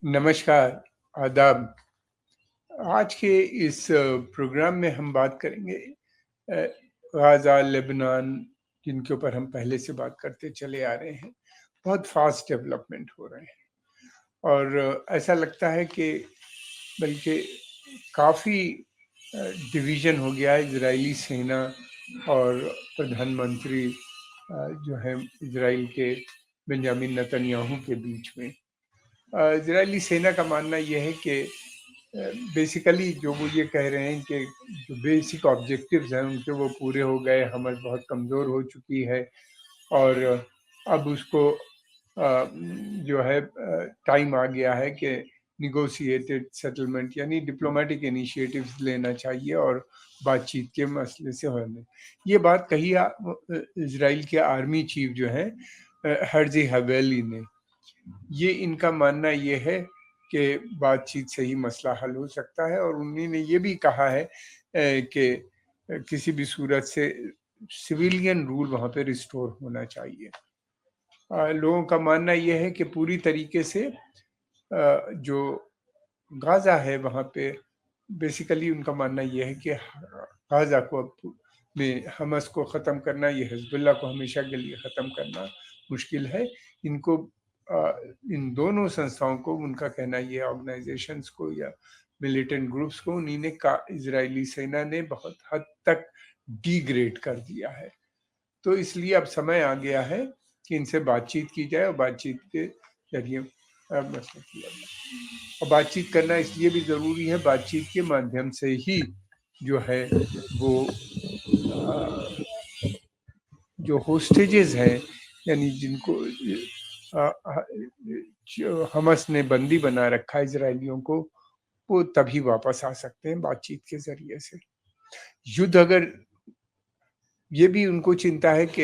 नमस्कार, आदाब। आज के इस प्रोग्राम में हम बात करेंगे अ, गाज़ा, लेबनान, जिनके ऊपर हम पहले से बात करते चले आ रहे हैं। बहुत फ़ास्ट डेवलपमेंट हो रहे हैं और ऐसा लगता है कि बल्कि काफ़ी डिवीज़न हो गया है इज़राइली सेना और प्रधानमंत्री जो हैं इज़राइल के बेंजामिन नेतन्याहू के बीच में। इज़राइली सेना का मानना ये है कि बेसिकली जो वो ये कह रहे हैं कि जो बेसिक ऑब्जेक्टिव्स हैं उनके वो पूरे हो गए, हमास बहुत कमज़ोर हो चुकी है और अब उसको जो है टाइम आ गया है कि नेगोशिएटेड सेटलमेंट यानी डिप्लोमेटिक इनिशिएटिव्स लेना चाहिए और बातचीत के मसले से होने। ये बात कही इज़राइल के आर्मी चीफ जो हैं हर्ज़ी हवेली ने। ये इनका मानना ये है कि बातचीत से ही मसला हल हो सकता है और उन्होंने ये भी कहा है कि किसी भी सूरत से सिविलियन रूल वहाँ पे रिस्टोर होना चाहिए। लोगों का मानना ये है कि पूरी तरीके से जो गाज़ा है वहाँ पे बेसिकली उनका मानना ये है कि गाज़ा को अब में हमास को ख़त्म करना, ये हिज़्बुल्लाह को हमेशा के लिए ख़त्म करना मुश्किल है। इनको इन दोनों संस्थाओं को उनका कहना ये ऑर्गेनाइज़ेशंस को या मिलिटेंट ग्रुप्स को उन्हीं ने का इज़राइली सेना ने बहुत हद तक डिग्रेड कर दिया है। तो इसलिए अब समय आ गया है कि इनसे बातचीत की जाए और बातचीत के ज़रिए मसला किया जाए। और बातचीत करना इसलिए भी ज़रूरी है, बातचीत के माध्यम से ही जो है वो जो होस्टेजेस हैं यानी जिनको जो हमास ने बंदी बना रखा है इजरायलियों को, वो तभी वापस आ सकते हैं बातचीत के ज़रिए से। युद्ध अगर ये भी उनको चिंता है कि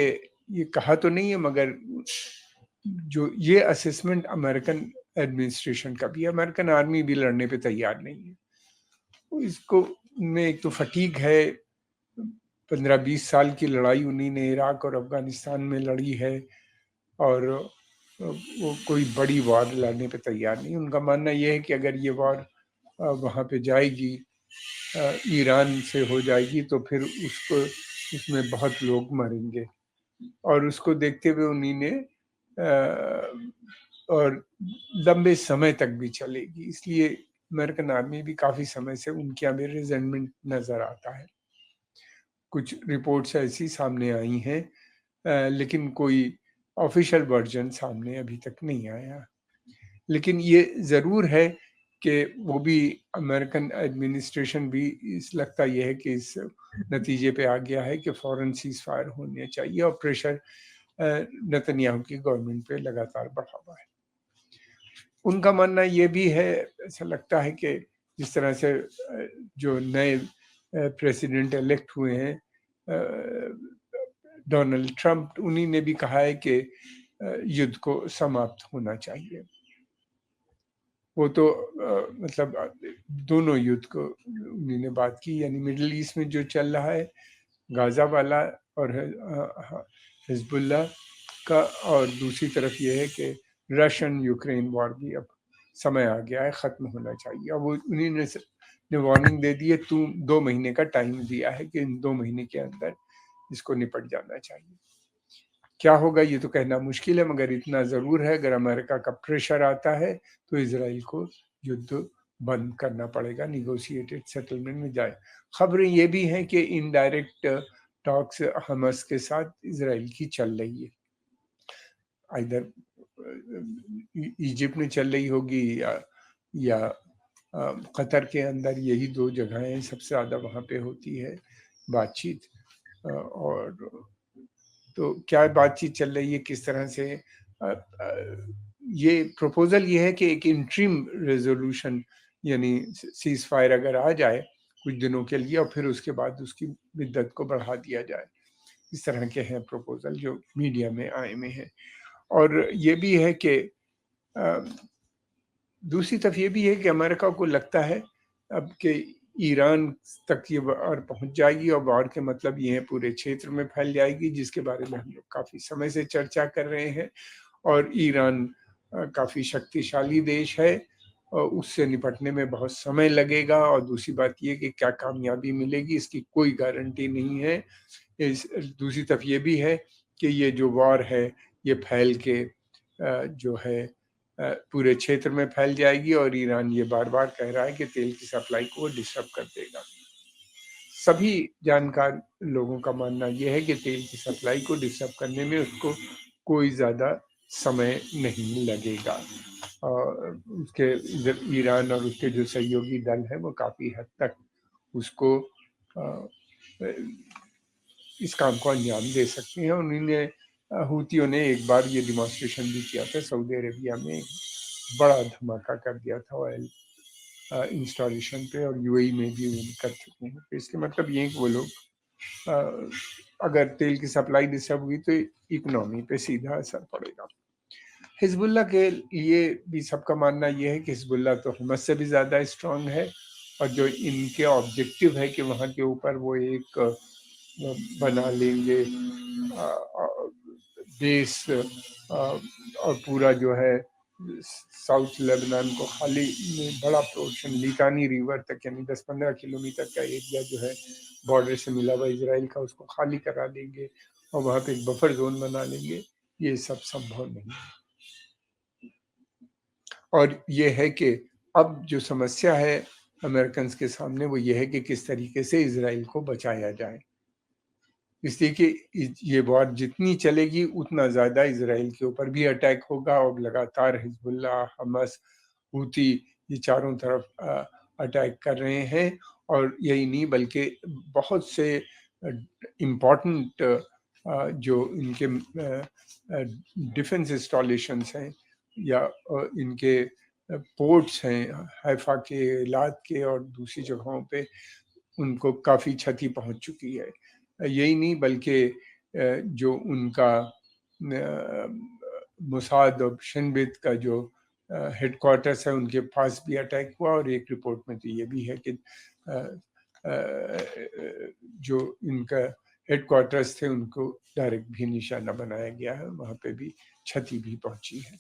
ये कहा तो नहीं है मगर जो ये असेसमेंट अमेरिकन एडमिनिस्ट्रेशन का भी है, अमेरिकन आर्मी भी लड़ने पे तैयार नहीं है। तो इसको में एक तो फटीग है, 15-20 साल की लड़ाई उन्हीं ने इराक और अफ़गानिस्तान में लड़ी है और वो कोई बड़ी वॉर लड़ने पे तैयार नहीं। उनका मानना ये है कि अगर ये वॉर वहाँ पे जाएगी, ईरान से हो जाएगी तो फिर उसको उसमें बहुत लोग मरेंगे और उसको देखते हुए उन्हीं ने और लंबे समय तक भी चलेगी। इसलिए अमेरिकन आर्मी भी काफ़ी समय से उनके यहाँ भी रिजेंटमेंट नज़र आता है। कुछ रिपोर्ट्स ऐसी सामने आई हैं लेकिन कोई ऑफिशियल वर्जन सामने अभी तक नहीं आया। लेकिन ये ज़रूर है कि वो भी अमेरिकन एडमिनिस्ट्रेशन भी इस लगता ये है कि इस नतीजे पे आ गया है कि फ़ौरन सीज़ फायर होने चाहिए और प्रेशर नेतन्याहू की गवर्नमेंट पे लगातार बढ़ा हुआ है। उनका मानना ये भी है, ऐसा लगता है कि जिस तरह से जो नए प्रेसिडेंट इलेक्ट हुए हैं डोनाल्ड ट्रंप, उन्हीं ने भी कहा है कि युद्ध को समाप्त होना चाहिए। वो तो मतलब दोनों युद्ध को उन्हीं ने बात की, यानी मिडल ईस्ट में जो चल रहा है गाज़ा वाला और हिज़्बुल्लाह का, और दूसरी तरफ ये है कि रशियन यूक्रेन वॉर भी अब समय आ गया है, ख़त्म होना चाहिए। अब वो उन्हीं ने वार्निंग दे दी है, 2 महीने का टाइम दिया है कि इन 2 महीने के अंदर इसको निपट जाना चाहिए। क्या होगा ये तो कहना मुश्किल है, मगर इतना ज़रूर है अगर अमेरिका का प्रेशर आता है तो इज़राइल को युद्ध बंद करना पड़ेगा, नेगोशिएटेड सेटलमेंट में जाए। खबरें ये भी हैं कि इनडायरेक्ट टॉक्स हमास के साथ इज़राइल की चल रही है। आइदर इजिप्ट में चल रही होगी या कतर के अंदर, यही 2 जगहें सबसे ज़्यादा वहाँ पे होती है बातचीत। और तो क्या बातचीत चल रही है, किस तरह से ये प्रपोज़ल ये है कि एक इंटरिम रेज़ोल्यूशन यानी सीज़ फायर अगर आ जाए कुछ दिनों के लिए और फिर उसके बाद उसकी मुद्दत को बढ़ा दिया जाए। इस तरह के हैं प्रपोज़ल जो मीडिया में आए हुए हैं। और ये भी है कि दूसरी तरफ ये भी है कि अमेरिका को लगता है अब कि ईरान तक ये वार पहुँच जाएगी और वार के मतलब ये है पूरे क्षेत्र में फैल जाएगी, जिसके बारे में हम लोग काफ़ी समय से चर्चा कर रहे हैं। और ईरान काफ़ी शक्तिशाली देश है उससे निपटने में बहुत समय लगेगा, और दूसरी बात ये कि क्या कामयाबी मिलेगी इसकी कोई गारंटी नहीं है। दूसरी तरफ ये भी है कि ये जो वॉर है ये फैल के जो है पूरे क्षेत्र में फैल जाएगी, और ईरान ये बार-बार कह रहा है कि तेल की सप्लाई को वो डिस्टर्ब कर देगा। सभी जानकार लोगों का मानना ये है कि तेल की सप्लाई को डिस्टर्ब करने में उसको कोई ज़्यादा समय नहीं लगेगा। उसके इधर ईरान और उसके जो सहयोगी दल हैं वो काफ़ी हद तक उसको अ, इस काम को अंजाम दे सकते हैं। उन्होंने हूतियों ने एक बार ये डिमॉन्स्ट्रेशन भी किया था, सऊदी अरेबिया में एक बड़ा धमाका कर दिया था ऑयल इंस्टॉलेशन पे, और यूएई में भी वो कर चुके हैं। तो इसके मतलब ये है कि वो लोग अ, अगर तेल की सप्लाई डिस्टर्ब हुई तो इकोनॉमी पे सीधा असर पड़ेगा। हिजबुल्लाह के लिए भी सबका मानना ये है कि हिजबुल्लाह तो हमस से भी ज़्यादा स्ट्रांग है, और जो इनके ऑब्जेक्टिव है कि वहाँ के ऊपर वो एक बना लेंगे बेस, और पूरा जो है साउथ लेबनान को खाली में बड़ा पोर्शन लिटानी रिवर तक, यानी 10-15 किलोमीटर का एरिया जो है बॉर्डर से मिला हुआ इजराइल का, उसको खाली करा देंगे और वहाँ पे एक बफर जोन बना लेंगे, ये सब संभव नहीं है। और ये है कि अब जो समस्या है अमेरिकन के सामने वो ये है कि किस तरीके से इजराइल को बचाया जाए, इसलिए कि ये वॉर जितनी चलेगी उतना ज़्यादा इजराइल के ऊपर भी अटैक होगा, और लगातार हिजबुल्लाह, हमास, हूती ये चारों तरफ अटैक कर रहे हैं। और यही नहीं बल्कि बहुत से इम्पोर्टेंट जो इनके डिफेंस इंस्टॉलेशंस हैं या इनके पोर्ट्स हैं हैफा के, लाद के और दूसरी जगहों पे, उनको काफ़ी क्षति पहुंच चुकी है। यही नहीं बल्कि जो उनका मोसाद और शिनबेत का जो हेडक्वार्टर्स है उनके पास भी अटैक हुआ, और एक रिपोर्ट में तो ये भी है कि जो इनका हेडक्वार्टर्स थे उनको डायरेक्ट भी निशाना बनाया गया है, वहाँ पे भी क्षति भी पहुंची है।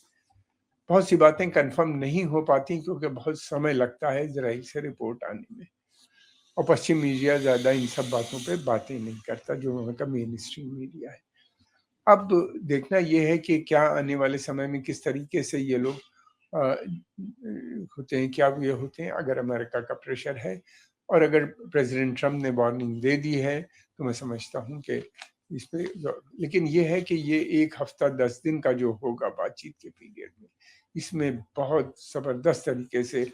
बहुत सी बातें कंफर्म नहीं हो पाती क्योंकि बहुत समय लगता है इजराइल से रिपोर्ट आने में, और पश्चिम मीडिया ज़्यादा इन सब बातों पे बातें नहीं करता, जो वहाँ का मेन स्ट्रीम मीडिया है। अब देखना ये है कि क्या आने वाले समय में किस तरीके से ये लोग होते हैं, क्या ये होते हैं अगर अमेरिका का प्रेशर है, और अगर प्रेसिडेंट ट्रम्प ने वार्निंग दे दी है तो मैं समझता हूँ कि इस पे, लेकिन ये है कि ये 1 हफ्ता 10 दिन का जो होगा बातचीत के पीरियड में, इसमें बहुत ज़बरदस्त तरीके से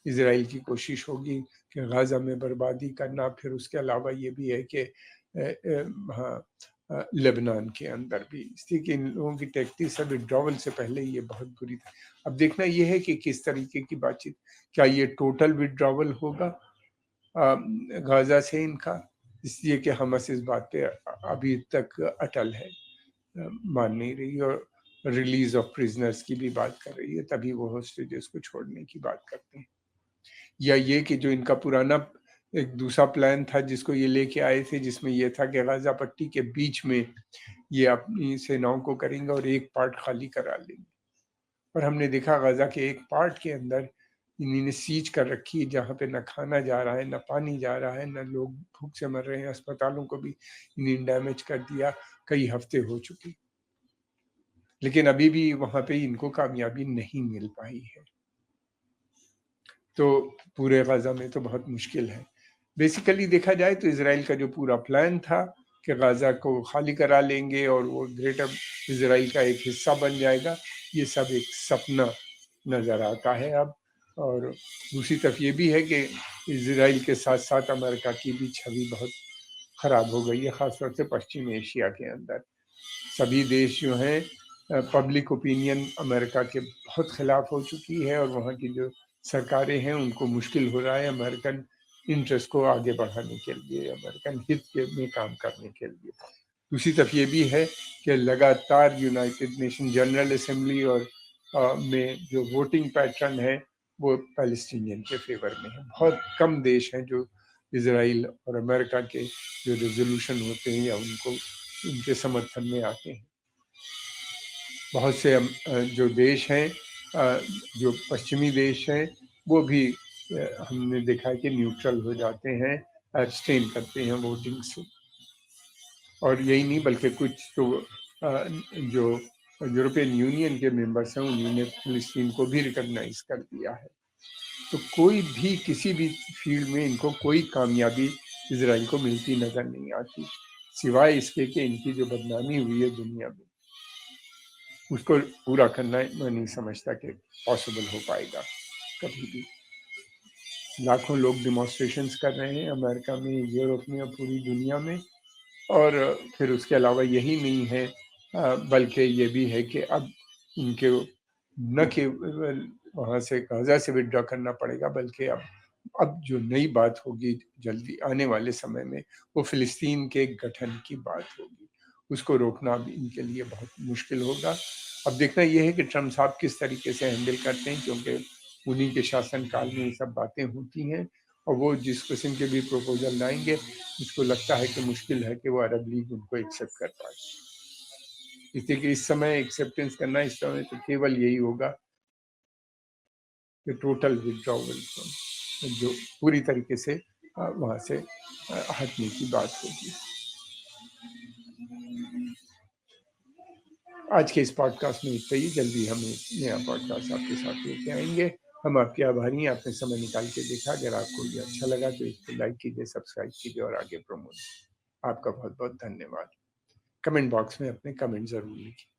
इजराइल की कोशिश होगी कि गाज़ा में बर्बादी करना। फिर उसके अलावा ये भी है कि हाँ, लेबनान के अंदर भी, इसलिए कि इन लोगों की टैक्टिक्स है विड्रॉवल से पहले ये बहुत बुरी थी। अब देखना ये है कि किस तरीके की बातचीत, क्या ये टोटल विड्रॉवल होगा गाज़ा से इनका, इसलिए कि हमास इस बात पे अभी तक अटल है, मान नहीं रही, और रिलीज ऑफ प्रिजनर्स की भी बात कर रही है, तभी वो होस्टेजेस को छोड़ने की बात करते हैं। या ये कि जो इनका पुराना एक दूसरा प्लान था जिसको ये लेके आए थे, जिसमें ये था कि गाज़ा पट्टी के बीच में ये अपनी सेनाओं को करेंगे और एक पार्ट खाली करा लेंगे, और हमने देखा गाज़ा के एक पार्ट के अंदर इन्होंने सीज कर रखी है, जहाँ पे न खाना जा रहा है, न पानी जा रहा है, न लोग भूख से मर रहे हैं, अस्पतालों को भी इन्होंने डैमेज कर दिया, कई हफ्ते हो चुके, लेकिन अभी भी वहाँ पे इनको कामयाबी नहीं मिल पाई है। तो पूरे गाज़ा में तो बहुत मुश्किल है। बेसिकली देखा जाए तो इज़राइल का जो पूरा प्लान था कि गाज़ा को खाली करा लेंगे और वो ग्रेटर इज़राइल का एक हिस्सा बन जाएगा, ये सब एक सपना नज़र आता है अब। और दूसरी तरफ ये भी है कि इज़राइल के साथ-साथ अमेरिका की भी छवि बहुत ख़राब हो गई है, ख़ासतौर से पश्चिम एशिया के अंदर। सभी देश जो हैं पब्लिक ओपिनियन अमेरिका के बहुत खिलाफ हो चुकी है, और वहाँ की जो सरकारें हैं उनको मुश्किल हो रहा है अमेरिकन इंटरेस्ट को आगे बढ़ाने के लिए, अमेरिकन हित के में काम करने के लिए। दूसरी तरफ ये भी है कि लगातार यूनाइटेड नेशन जनरल असेंबली और में जो वोटिंग पैटर्न है वो पैलेस्टीनियन के फेवर में है। बहुत कम देश हैं जो इसराइल और अमेरिका के जो रेजोल्यूशन होते हैं या उनको उनके समर्थन में आते हैं। बहुत से जो देश हैं जो पश्चिमी देश हैं वो भी हमने देखा है कि न्यूट्रल हो जाते हैं, एब्सटेन करते हैं वोटिंग से। और यही नहीं बल्कि कुछ तो जो यूरोपियन यूनियन के मेंबर्स हैं उन्होंने फिलिस्तीन को भी रिकॉग्नाइज कर दिया है। तो कोई भी किसी भी फील्ड में इनको कोई कामयाबी इजराइल को मिलती नजर नहीं आती, सिवाय इसके कि इनकी जो बदनामी हुई है दुनिया में उसको पूरा करना मैं नहीं समझता कि पॉसिबल हो पाएगा कभी भी। लाखों लोग डिमॉन्स्ट्रेशंस कर रहे हैं अमेरिका में, यूरोप में और पूरी दुनिया में। और फिर उसके अलावा यही नहीं है, बल्कि ये भी है कि अब इनके न केवल वहाँ से गाजा से विड्रॉ करना पड़ेगा, बल्कि अब जो नई बात होगी जल्दी आने वाले समय में वो फिलिस्तीन के गठन की बात होगी। उसको रोकना भी इनके लिए बहुत मुश्किल होगा। अब देखना यह है कि ट्रम्प साहब किस तरीके से हैंडल करते हैं, क्योंकि उन्हीं के शासनकाल में ये सब बातें होती हैं। और वो जिस किस्म के भी प्रपोजल लाएंगे मुझको लगता है कि मुश्किल है कि वो अरब लीग उनको एक्सेप्ट कर पाए। इसलिए कि इस समय एक्सेप्टेंस करना इस समय तो केवल यही होगा कि टोटल विड्रॉवल, जो पूरी तरीके से वहाँ से हटने की बात होगी। आज के इस पॉडकास्ट में इतना ही। जल्दी हम एक नया पॉडकास्ट आपके साथ लेके आएंगे। हम आपके आभारी हैं, आपने समय निकाल के देखा। अगर आपको ये अच्छा लगा तो इसको लाइक कीजिए, सब्सक्राइब कीजिए और आगे प्रमोट। आपका बहुत बहुत धन्यवाद। कमेंट बॉक्स में अपने कमेंट जरूर लिखिए।